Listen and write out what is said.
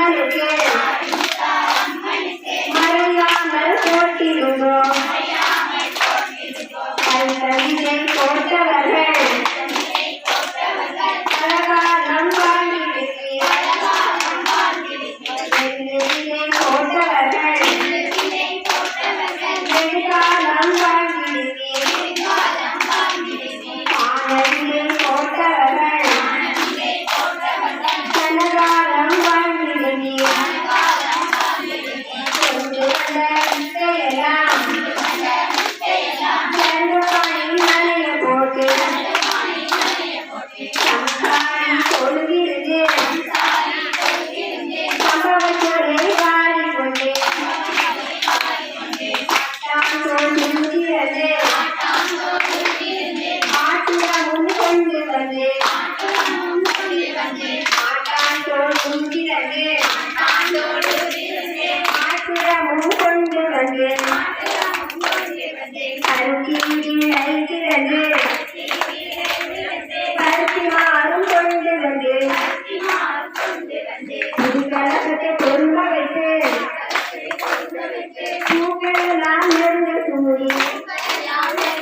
அம்மனுக்கு மறையாமல் போட்டிருந்தோம் கல்வியை போட்டவர்கள் அழகாலம் வாழ்ந்திருக்கே போட்டவர்கள் வெகுகாலம் வாழ்ந்திருக்கே ஆனந்தியை போட்டவர்கள் கனகாலம் வாழ்ந்திருக்கே கொண்டு வந்த வித்தையெல்லாம் சங்கப்பானை நனைய போட்டு சம்சாரி கொள்கிறது சம்பவச்சொலை வாரிக்கொண்டு ஆட்டுடன் கொண்டு வந்து